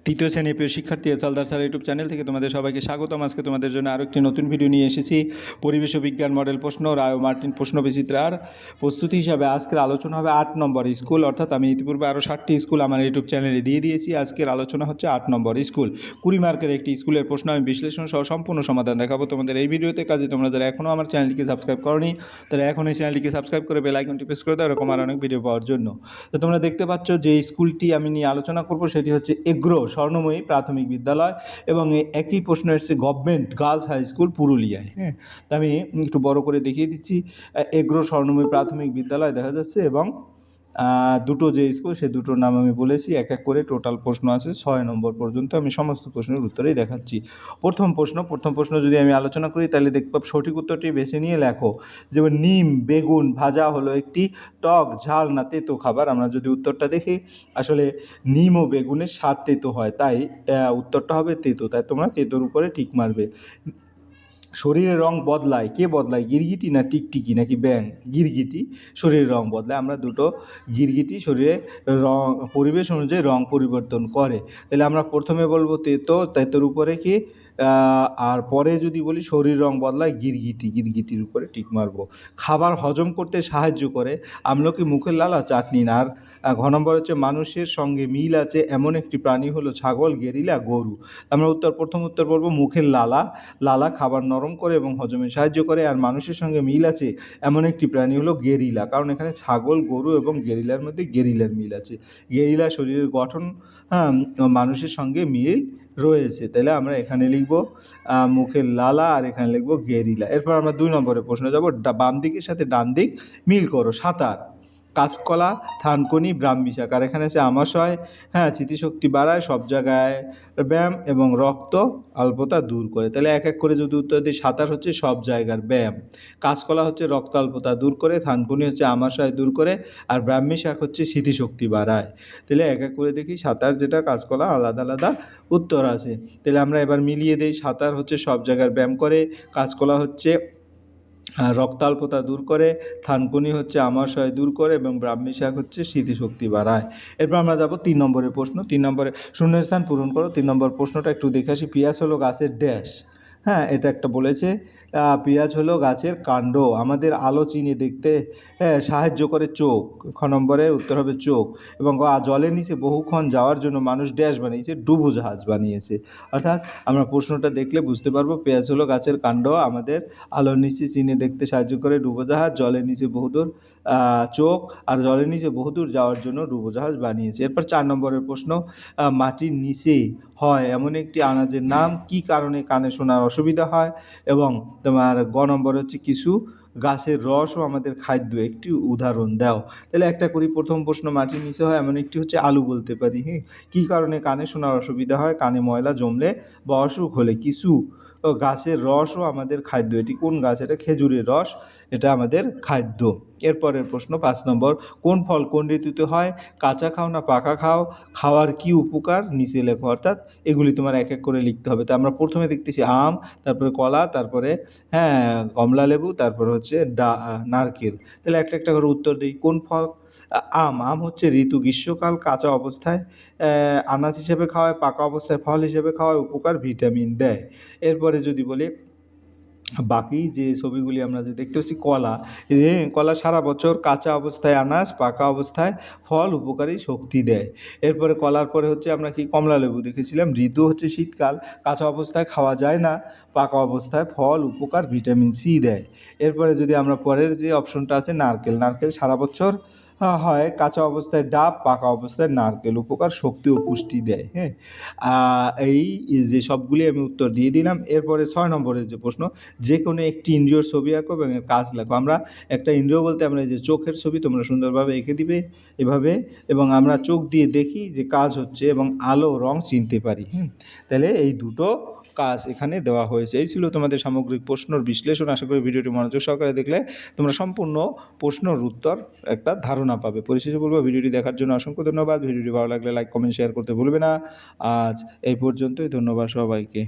তৃতীয় শ্রেণীর প্রিয় শিক্ষার্থী এসালদার স্যার ইউটিউব চ্যানেল থেকে তোমাদের সবাইকে স্বাগতম। আজকে তোমাদের জন্য আরও একটি নতুন ভিডিও নিয়ে এসেছি। পরিবেশ ও বিজ্ঞান মডেল প্রশ্ন, রায় ও মার্টিন প্রশ্ন বিচিত্রার প্রস্তুতি হিসাবে আজকের আলোচনা হবে 8 নম্বর স্কুল। অর্থাৎ আমি ইতিপূর্বে আরও 7টি স্কুল আমার ইউটিউব চ্যানেলে দিয়ে দিয়েছি। আজকের আলোচনা হচ্ছে 8 নম্বর স্কুল। 20 মার্কের একটি স্কুলের প্রশ্ন আমি বিশ্লেষণ সহ সম্পূর্ণ সমাধান দেখাবো তোমাদের এই ভিডিওতে। কাজে তোমরা যারা এখনও আমার চ্যানেলটিকে সাবস্ক্রাইব করনি তারা এখন এই চ্যানেলটিকে সাবস্ক্রাইব করে বেল আইকনটি প্রেস করে দাও এরকম আর অনেক ভিডিও পাওয়ার জন্য। তো তোমরা দেখতে পাচ্ছ যে স্কুলটি আমি নিয়ে আলোচনা করব সেটি হচ্ছে এগ্রো স্বর্ণময়ী প্রাথমিক বিদ্যালয়, এবং একই প্রশ্ন এসেছে গভর্নমেন্ট গার্লস হাই স্কুল পুরুলিয়ায়। হ্যাঁ, তো আমি একটু বড় করে দেখিয়ে দিচ্ছি। এগ্রো স্বর্ণময়ী প্রাথমিক বিদ্যালয় দেখা যাচ্ছে, এবং দুটো যে স্কুল সে দুটোর নাম আমি বলেছি। এক এক করে টোটাল প্রশ্ন আছে 6 নম্বর পর্যন্ত। আমি সমস্ত প্রশ্নের উত্তরেই দেখাচ্ছি। প্রথম প্রশ্ন যদি আমি আলোচনা করি তাহলে দেখব সঠিক উত্তরটি বেছে নিয়ে লেখো। যেমন নিম বেগুন ভাজা হলো একটি টক ঝাল না তেতো খাবার। আমরা যদি উত্তরটা দেখি, আসলে নিম ও বেগুনের স্বাদ তেতো হয়, তাই উত্তরটা হবে তেতো। তাই তোমরা তেতোর উপরে টিক মারবে। শরীরের রং বদলায়, কে বদলায়? গিরগিটি না টিকটিকি নাকি ব্যাঙ? গিরগিটি শরীরের রং বদলায়। আমরা দুটো গিরগিটি শরীরে রং পরিবেশ অনুযায়ী রং পরিবর্তন করে। তাহলে আমরা প্রথমে বলবো তেতো, তেতোর উপরে কি, আর পরে যদি বলি শরীর রং বদলায় গিরগিটি, গিরগিটির উপরে টিক মারবো। খাবার হজম করতে সাহায্য করে আমলকি, মুখের লালা, চাটনি না। আর ঘ নম্বর হচ্ছে মানুষের সঙ্গে মিল আছে এমন একটি প্রাণী হলো ছাগল, গেরিলা, গরু। আমরা প্রথম উত্তর বলবো মুখের লালা। লালা খাবার নরম করে এবং হজমে সাহায্য করে। আর মানুষের সঙ্গে মিল আছে এমন একটি প্রাণী হলো গেরিলা, কারণ এখানে ছাগল, গরু এবং গেরিলার মধ্যে গেরিলার মিল আছে। গেরিলা শরীরের গঠন মানুষের সঙ্গে মিল রয়েছে। তাহলে আমরা এখানে লিখব মুখের লালা, আর এখানে লিখব গেরিলা। এরপর আমরা 2 নম্বরের প্রশ্ন যাব। বাম দিকের সাথে ডান দিক মিল করো। সাঁতার, কাঁচকলা, থানকুনি, ব্রাহ্মী শাক। আর এখানে আছে আমাশয়, স্মৃতিশক্তি বাড়ায়, সব জায়গায় ব্যায়াম এবং রক্ত অল্পতা দূর করে। তাহলে এক এক করে যদি উত্তর দিই, সাঁতার হচ্ছে সব জায়গার ব্যায়াম, কাঁচকলা হচ্ছে রক্ত অল্পতা দূর করে, থানকুনি হচ্ছে আমাশয় দূর করে, আর ব্রাহ্মী শাক হচ্ছে স্মৃতিশক্তি বাড়ায়। তাহলে এক এক করে দেখি, সাঁতার যেটা, কাঁচকলা, আলাদা আলাদা উত্তর আছে। তাহলে আমরা এবার মিলিয়ে দিই। সাঁতার হচ্ছে সব জায়গার ব্যায়াম করে, কাঁচকলা হচ্ছে রক্তাল্পতা দূর করে, থানকুনি হচ্ছে আমাশয় দূর করে, এবং ব্রাহ্মী শাক হচ্ছে স্মৃতিশক্তি বাড়ায়। এরপর আমরা যাব 3 নম্বরের প্রশ্ন। 3 নম্বরে শূন্যস্থান পূরণ করো। 3 নম্বর প্রশ্নটা একটু দেখে আসি। পেঁয়াজ হলো গাছের ড্যাশ। এটা একটা বলেছে। পেঁয়াজ হলো গাছের কাণ্ড। আমাদের আলো চিনে দেখতে সাহায্য করে চোখ। খ নম্বরের উত্তর হবে চোখ। এবং জলের নিচে বহুক্ষণ যাওয়ার জন্য মানুষ ড্যাশ বানিয়েছে, ডুবোজাহাজ বানিয়েছে। অর্থাৎ আমরা প্রশ্নটা দেখলে বুঝতে পারবো পেঁয়াজ হলো গাছের কাণ্ড, আমাদের আলোর নিচে চিনে দেখতে সাহায্য করে ডুবোজাহাজ, জলের নিচে বহুদূর চোখ, আর জলের নিচে বহুদূর যাওয়ার জন্য ডুবোজাহাজ বানিয়েছে। এরপর 4 নম্বরের প্রশ্ন। মাটির নিচে হয় এমন একটি আনাজের নাম, কি কারণে কানে শোনার অসুবিধা হয়? এবং তোমার গ নম্বর হচ্ছে কিছু গাছের রসও আমাদের খাদ্য, একটি উদাহরণ দাও। তাহলে একটা করি। প্রথম প্রশ্ন, মাটির নিচে হয় এমন একটি হচ্ছে আলু বলতে পারি। কী কারণে কানে শোনার অসুবিধা হয়? কানে ময়লা জমলে বা অসুখ হলে। কিছু গাছের রসও আমাদের খাদ্য। এটি কোন গাছ? এটা খেজুরের রস, এটা আমাদের খাদ্য। এরপরের প্রশ্ন 5 নম্বর। কোন ফল কোন ঋতুতে হয়? কাঁচা খাও না পাকা খাও? খাওয়ার কি উপকার? নিচে লেখো। অর্থাৎ এগুলি তোমার এক এক করে লিখতে হবে। তো আমরা প্রথমে দেখতেছি আম, তারপরে কলা, তারপরে কমলা লেবু, তারপরে হচ্ছে নারকেল। তাহলে একটা একটা করে উত্তর দিই। কোন ফল? আম হচ্ছে ঋতু, গ্রীষ্মকাল, কাঁচা অবস্থায় আনাজ হিসেবে খাওয়ায়, পাকা অবস্থায় ফল হিসেবে খাওয়ায়, উপকার ভিটামিন দেয়। এরপরে যদি বলি বাকি যে ছবিগুলি আমরা যে দেখতে পাচ্ছি, কলা সারা বছর, কাঁচা অবস্থায় আনাজ, পাকা অবস্থায় ফল, উপকারী শক্তি দেয়। এরপরে কলার পরে হচ্ছে আমরা কি কমলা লেবু দেখেছিলাম। ঋতু হচ্ছে শীতকাল, কাঁচা অবস্থায় খাওয়া যায় না, পাকা অবস্থায় ফল, উপকার ভিটামিন সি দেয়। এরপরে যদি আমরা পরের যে অপশনটা আছে নারকেল সারা বছর হয়, কাঁচা অবস্থায় ডাব, পাকা অবস্থায় নারকেল, উপকার শক্তি ও পুষ্টি দেয়। এই যে সবগুলি আমি উত্তর দিয়ে দিলাম। এরপরে 6 নম্বরের যে প্রশ্ন, যে কোনো একটি ইন্দ্রিয়র ছবি আঁকো এবং এর কাজ লেখো। আমরা একটা ইন্দ্রিয় বলতে আমরা এই যে চোখের ছবি তোমরা সুন্দরভাবে এঁকে দিবে এভাবে, এবং আমরা চোখ দিয়ে দেখি যে কাজ হচ্ছে, এবং আলো রং চিনতে পারি। তাহলে এই দুটো কাজ এখানে দেওয়া হয়েছে। এই ছিল তোমাদের সামগ্রিক প্রশ্নর বিশ্লেষণ। আশা করি ভিডিওটি মনোযোগ সহকারে দেখলে তোমরা সম্পূর্ণ প্রশ্নর উত্তর একটা ধারণা পাবে। পরিশেষে বলবো, ভিডিওটি দেখার জন্য অসংখ্য ধন্যবাদ। ভিডিওটি ভালো লাগলে লাইক, কমেন্ট, শেয়ার করতে ভুলবে না। আজ এই পর্যন্তই। ধন্যবাদ সবাইকে।